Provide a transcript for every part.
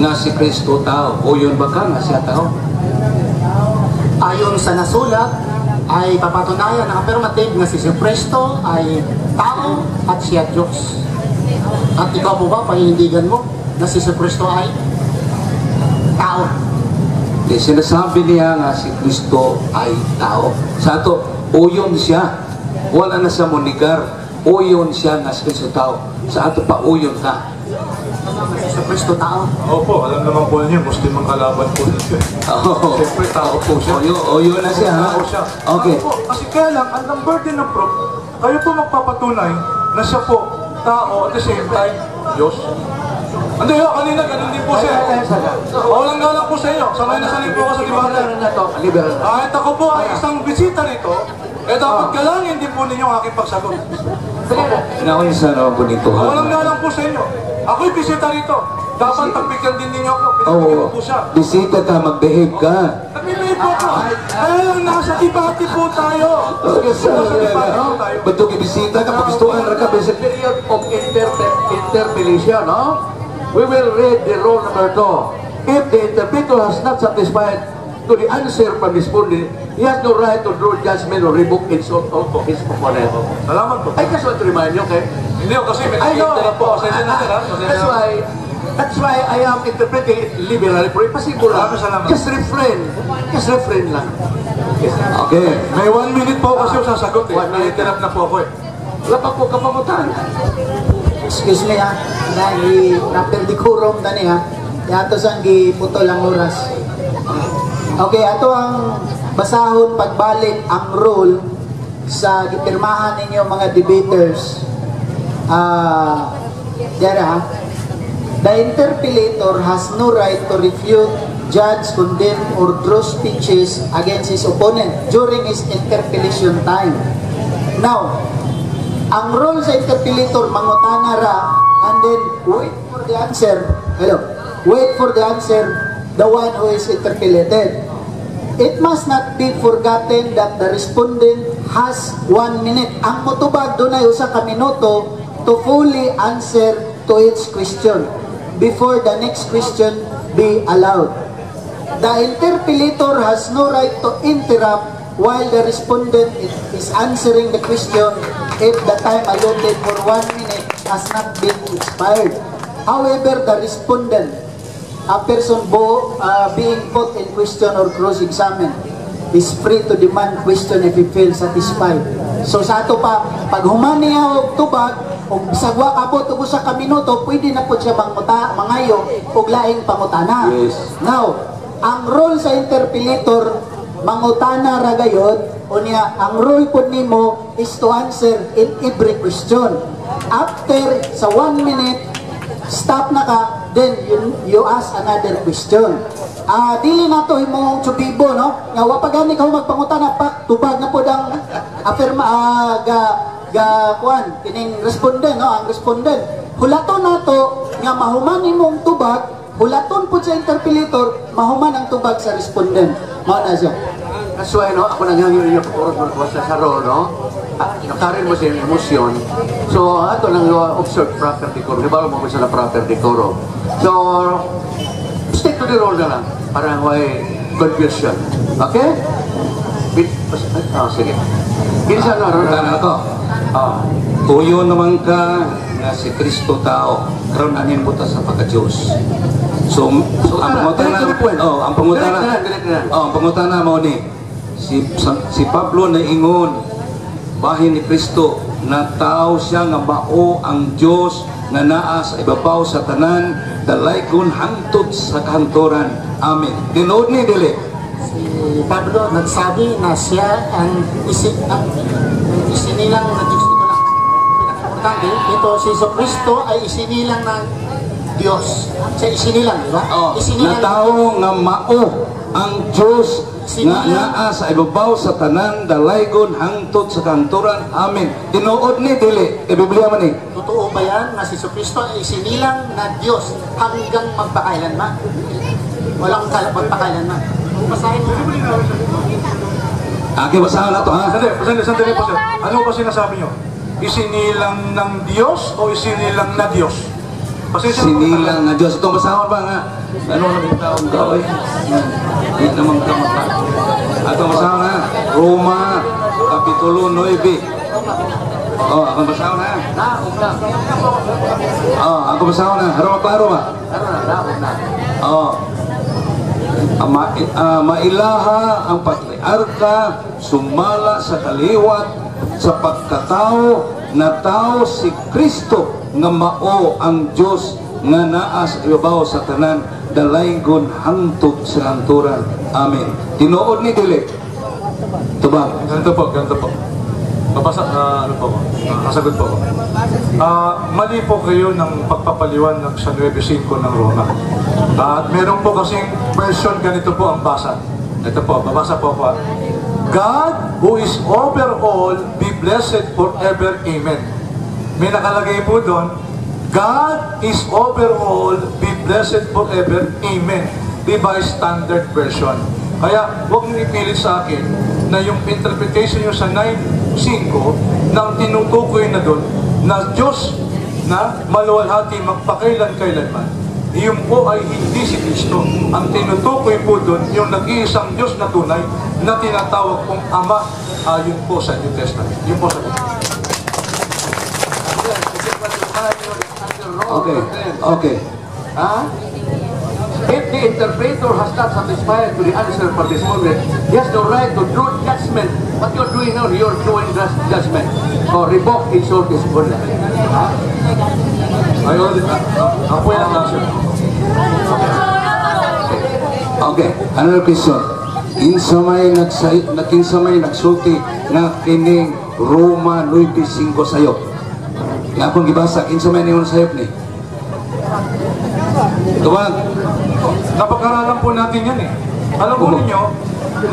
nga si Kristo tao. O yun ba ka nga siya tao? Ayon sa nasulat, ay papatunayan ng affirmative na si Kristo ay tao at siya Diyos. At ikaw po ba, pahihindigan mo na si Kristo ay tao? Di, sinasabi niya nga si Kristo ay tao. Sa ato, uyon siya. Wala na sa monigar. Uyon siya nga si Kristo tao. Sa ato pa, uyon ka. Si Kristo tao? Opo, alam naman po niya, Muslim ang kalaban po niya. Oo. Siyempre, tao po siya. Uyon na siya, ha? Tao siya. Okay. Ano po, kasi kaya lang, ang burden ng proof, kayo po magpapatunay na siya po tao at the same time, Diyos. Hindi, kanina, ganun din po siya. Walang galang po sa inyo. Sanay na sanay po ako sa debate. Liberal na. Kahit ako po ay isang bisita nito, eh dapat galangin din po ninyo ang aking pagsagot. Nakunin sa naman po nito, ha? Walang galang po sa inyo. Ako'y bisita rito. Dapat pagbigyan din ninyo ako. Pinagbigyan Oo. po siya. Bisita ka, mag-behave ka. Nagbibigay po ako. Kaya lang nasa debate po tayo. Ba't yung bisita ka, paggustuhan ka, bisita. Period of interpellation, no? We will read the rule number 2. If the interpreter has not satisfied to the answer from his respondent, he has no right to draw judgment or revoke insult of his opponent. Salamat po. I just want to remind you, okay? Hindi ko kasi may I know. nakikita po. Pasensya natin ha. That's why I am interpreting it liberally. For possible lang. Salamat. Just refrain. Just refrain lang. Okay. May 1 minute po kasi yung sasagot eh. 1 minute. Naitirap na po ako eh. Wala pa po kapamutan. Excuse me ha, dahil naperdikurom na niya, yato sang giputol ang oras. Okay, ato ang basahon pagbalik ang rule sa gipirmahan ninyo mga debaters. Dara, the interpellator has no right to refute, judge, condemn, or draw speeches against his opponent during his interpellation time. Now, ang role sa interpellator, mangutana ra, and then wait for the answer. Wait for the answer, the one who is interpellated. It must not be forgotten that the respondent has 1 minute. Ang mutubag doon ay usa ka minuto to fully answer to each question before the next question be allowed. The interpellator has no right to interrupt while the respondent is answering the question if the time allotted for 1 minute has not been expired. However, the respondent, a person being put in question or cross-examined, is free to demand question if he feels satisfied. So sa ato pa, pag humani og tubag, og sagwa abot og usa ka minuto, pwede na po siya mangayo og laing pangutana. Yes. Now, ang role sa interpellator, mangutana ra gayud, unya ang role po nimo is to answer in every question. After sa 1 minute, stop na ka, then you ask another question. Dili na to imong tsubibo, no? Nga wa pa gani ka magpangutana pa, tubag na po ang kuan kining respondent, no? Ang respondent hulaton nato nga mahuman imong tubag, hulaton po sa interpellator, mahuman ang tubag sa respondent. Mao na siya. That's why, no, ako nangyayari yung pagkurot mo sa role, no? Nakarin mo sa emosyon. So, ato nang observe proper decorum. Di ba mo sa proper decorum? So, stick to the role na lang para may confusion. Okay? Sige. Kinsa na ron Ano to? Uyon naman ka nga si Kristo tao. Karon anin mo ta sa pagka-Diyos. So ang pangutana, ang pangutana mo ni si Pablo na ingon bahin ni Kristo na tao siya nga mao ang Dios nga naa sa ibabaw sa tanan dalaygon hangtod sa kahantoran. Amen. Tinuod ni dili. Si Pablo nagsabi na siya ang isinilang na Diyos. Ito lang. Pinaka-importante, ito si Kristo ay isinilang ng Diyos. Siya isinilang, di ba? Na tao nga mao ang Diyos nga naa sa ibabaw sa tanan dalaygon hangtod sa kanturan. Amen. Tinuod ni dili kay Biblia man ni. Totoo ba yan na si Kristo ay isinilang na Diyos hanggang magpakailanman? Walang magpakailanman. Basahin mo. Okay, basahan na to ha. Sandali po sir. Ano ba sinasabi nyo? Isinilang ng Diyos o isinilang na Diyos? Pasensya na po. Sinilang na Diyos. Itong basahon ba nga? Ano naman taong gawin? Hindi naman kamata. Atong basahon na. Roma, Kapitulo 9. Oh, akong basahon na. Naog na. Oh, akong basahon na. Harap klaro ba? Naog na. Oh. Mailaha ang patriarka, sumala sa kaliwat, sa pagkatao na tao si Kristo nga mao ang Diyos nga naa sa ibabaw sa tanan dalaygon hangtod sa lanturan. Amen. Tinuod ni dili. Tubag. Ganito po. Babasa, ano po, kasagot po. Mali po kayo ng pagpapaliwanag sa 9.5 ng Roma. At meron po kasing version, ganito po ang basa. Ito po, babasa po ako. God who is over all, be blessed forever. Amen. May nakalagay po doon, God is over all, be blessed forever. Amen. Diba standard version? Kaya huwag nyo ipilit sa akin na yung interpretation nyo sa 9.5 nang tinutukoy na doon na Diyos na maluwalhati magpakailan-kailanman. Iyon po ay hindi si Kristo. Ang tinutukoy po doon yung nag-iisang Diyos na tunay na tinatawag pong Ama ayon po sa New Testament. Yun po sa Okay. If the interpreter has not satisfied to the answer for this moment, he has no right to draw judgment. What you're doing now, you're drawing judgment. Or revoke his or his order. Ayun, ako po yung answer. Okay, another question. Kinsa may nagsulti na kining Roma 9.5 sayop. Nga akong gibasa, kinsa may ningon sayop ni? Tuwag. Napag-aralan po natin yan eh. Alam po ninyo,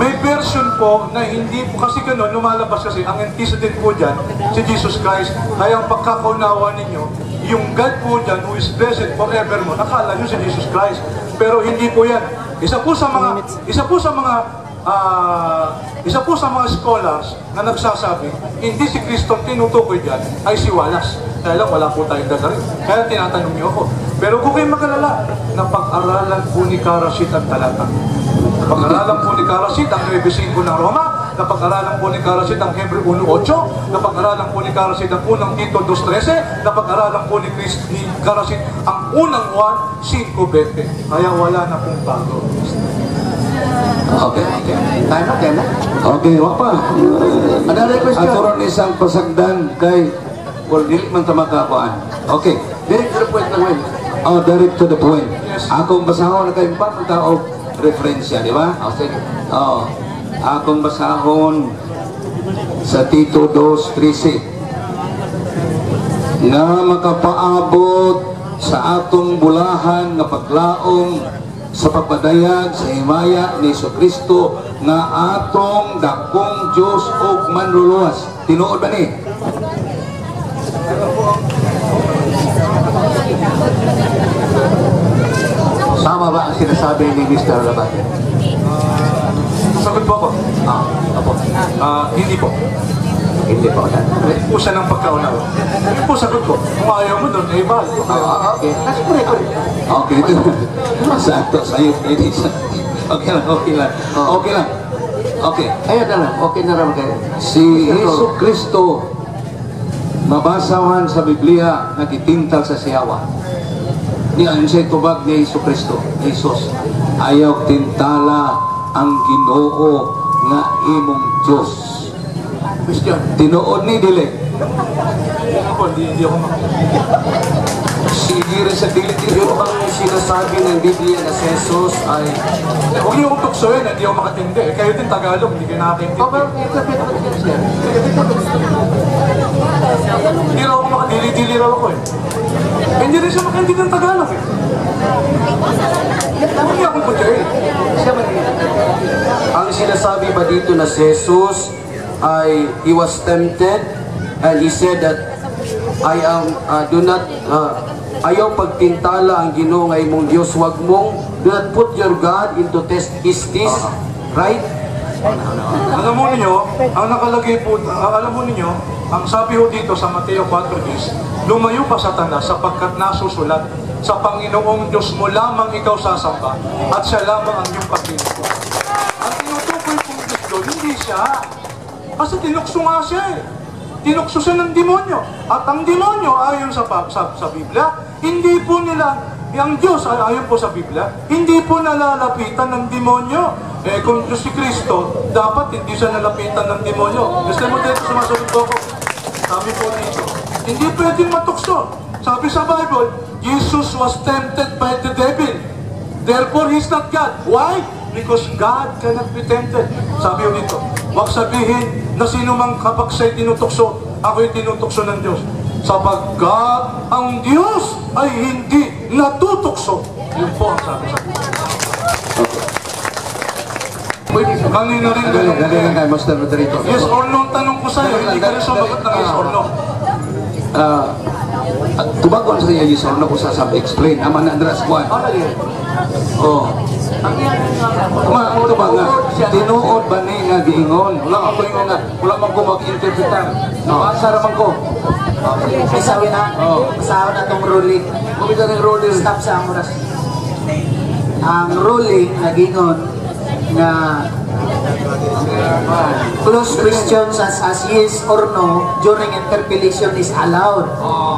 may version po na hindi po, kasi gano'n, lumalabas kasi, ang antecedent po dyan, si Jesus Christ, ay ang pagkakaunawa ninyo, yung God po dyan, who is blessed forevermore, akala nyo si Jesus Christ. Pero hindi po yan. Isa po sa mga scholars na nagsasabi, hindi si Kristo tinutukoy dyan, ay si Wallace. Kaya lang, wala po tayong dala rin. Kaya tinatanong niyo ako. Pero kung kayo magalala, napag-aralan po ni Karasit ang talata. Napag-aralan po ni Karasit ang 9.5 ng Roma, napag-aralan po ni Karasit ang Hebreo 1.8, napag-aralan po ni Karasit ang unang Tito 2.13, napag-aralan po ni Karasit ang unang 1.5.20. Kaya wala na pong bago. Okay. Tayo na. Okay, wapa. Another question. Aturon isang pasagdan kay dili man ta makakuan. Okay. Direct to the point lang, Wayne. Oh, direct to the point. Yes. Akong basahon na kay patong tao referensya, di ba? Sige. Oh. Akong basahon sa Tito 2:13 nga makapaabot sa atong bulahan nga paglaom sa pagpadayag sa himaya ni Jesucristo nga atong dakong Diyos ug manluluwas. Tinuod ba ni? Tama ba ang sinasabi ni Mr. Labate? Sagot po ako. Apo. Hindi po. Hindi po. Hindi po siya ng pagkaunawa. Hindi po sagot ko. Kung ayaw mo doon, eh bali. Okay. That's correct. Okay, ito. Sakto sa'yo, ladies. Okay lang. Okay. Ayun na lang. Okay na lang kayo. Si Jesucristo, mabasawan sa Biblia, nagitintal sa siyawa. Niyan siya tubag ni Jesucristo. Jesus, ayaw tintala ang Ginoo nga imong Diyos. Question. Tinuod ni dili. Hindi ako Sige rin sa dili. Yung bang sinasabi ng Biblia na si Jesus ay Huwag niyo akong tuksoin, hindi ako makatindi. Kayo din Tagalog, hindi kayo nakakaintindi. Pero interpret mo din siya. Hindi raw ako makadili-dili raw ako eh. Hindi rin siya makaintindi ng Tagalog eh. Huwag niyo akong putyain. Siya ba niya? ang sinasabi ba dito na si Jesus ay he was tempted and he said that I am ayaw pagtintala ang Ginoo nga imong Dios, wag mong do not put your God into test. Is this right? Alam mo ninyo, ang nakalagay po, alam mo ninyo, ang sabi ho dito sa Mateo 4:10, lumayo pa Satanas sapagkat nasusulat, sa Panginoong Diyos mo lamang ikaw sasamba at siya lamang ang iyong paglilingkuran. Ang tinutukoy pong Diyos doon, hindi siya. Kasi tinukso nga siya eh. Tinukso siya ng demonyo. At ang demonyo, ayon sa Biblia, hindi po nila, ang Diyos, ayon po sa Biblia, hindi po nalalapitan ng demonyo. Eh kung Diyos si Kristo, dapat hindi siya nalapitan ng demonyo. Gusto mo dito, sumasagot po ako. Sabi po dito, hindi pwedeng matukso. Sabi sa Bible, Jesus was tempted by the devil. Therefore, He's not God. Why? Because God cannot be tempted. Sabi ko dito, huwag sabihin na sino mang kapag siya'y tinutukso, ako'y tinutukso ng Diyos. Sapagkat ang Diyos ay hindi natutukso. Yun po ang sabi sa Biblia. Kanina rin Galing kay Master Rodrigo. yes or no ang tanong ko sa'yo, hindi ka rin sumagot ng yes or no. Tubagon sa iya yes or no kung sasabi, explain. Aman na Andras, Juan. Oh. Tubag nga, tinuod ba ni nga giingon? Wala ako yung nga, wala man ko mag-interpretar. Asa raman ko. Isawi na, masawa na itong ruling. Kumita ng ruling. Stop sa amuras. Ang ruling, nagingon, na close questions as yes or no during interpellation is allowed.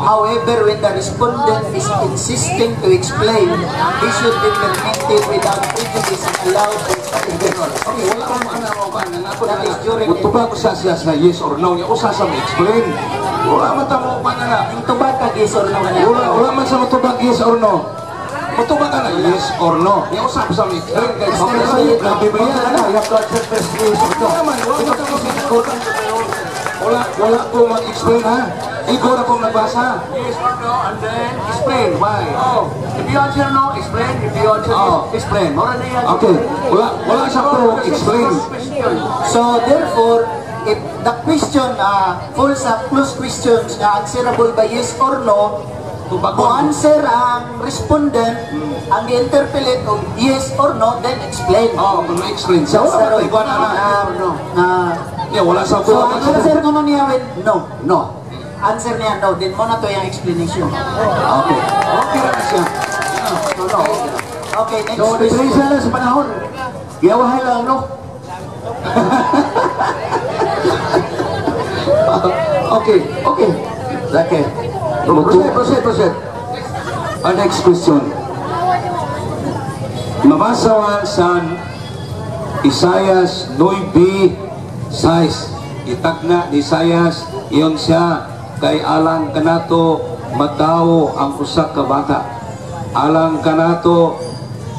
However, when the respondent is insisting to explain, he should be permitted without prejudice and allowed to explain. Okay, wala akong maanaw ka na ako That is during kung tubag ko sa yes or no, yung usa sa explain. Wala man tamo pa na. yung tubag ka yes or no ka na. Wala man sa matubag yes or no. Matubag ka na yes or no. Yung usa sa explain. Kaya sa Biblia na, you have to accept this yes or no. Wala ko mag-explain ha. Ikaw na pong nagbasa. Yes or no, and then explain why. If you answer no, explain. If you answer yes, explain. Mora na yan. Okay. Wala siya po explain. So therefore, if the question falls up close questions na answerable by yes or no, kung answer ang respondent, ang i-interpellate kung yes or no, then explain. Kung ma-explain siya. Wala pa iguan na. Wala sa So ang answer ko nun niya with no. No. Answer niya no, then mo na to yung explanation. Okay. Okay na siya. No. Okay, next So, question. diferensya lang sa panahon. Yawahay lang, no? Okay. Proceed. Our next question. Mabasawan sa Isaias 9:6. Itagna ni Isaias, iyon siya kay alang kanato matawo ang usak ka bata. Alang kanato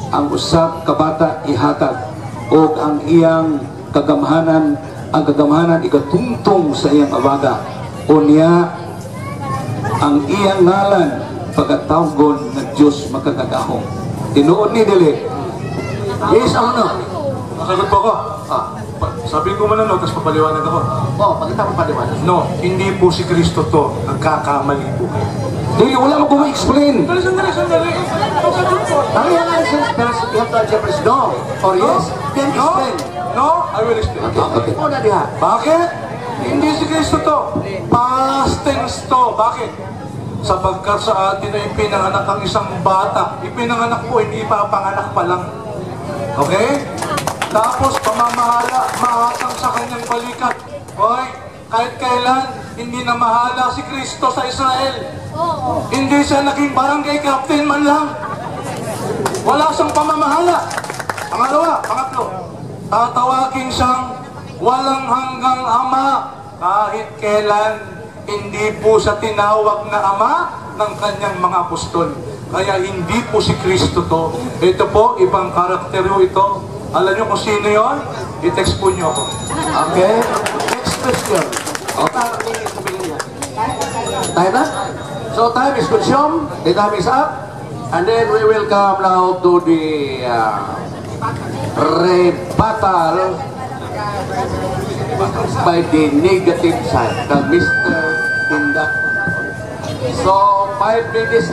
ang usak ka bata ihatag o ang iyang kagamhanan igatungtong sa iyang abaga. Unya ang iyang ngalan pagkatawgon ng Diyos makagagahong. Tinuod ni dili. Yes or no? Nasagot po ako. Sabi ko man no, tapos papaliwanag ako. Pagkita mo paliwanag. No, hindi po si Kristo to. Nagkakamali po kayo. Dili, wala mo kung ma-explain. Sandali. Nasagot po. Ang yung answer, you have to answer first no or yes, then explain. No, I will explain. Okay. Una diha. Bakit? Hindi si Kristo to. Past tense to. Bakit? Sapagkat sa atin ay pinanganak ang isang bata. Ipinanganak po, hindi pa panganak pa lang. Okay? Tapos pamamahala, mahatang sa kanyang balikat. Hoy, kahit kailan, hindi na mahala si Kristo sa Israel. Hindi siya naging barangay captain man lang. Wala siyang pamamahala. Pangatlo, tatawagin siyang walang hanggang ama. Kahit kailan, hindi po siya tinawag na ama ng kanyang mga apostol. Kaya hindi po si Kristo to. Ito po, ibang karakter ito. Alam nyo kung sino yun? I-text po nyo ako. Okay. Next question. Time na? So time is consumed. The time is up. And then we will come now to the rebuttal by the negative side, the Mr. Tindak. So 5 minutes now.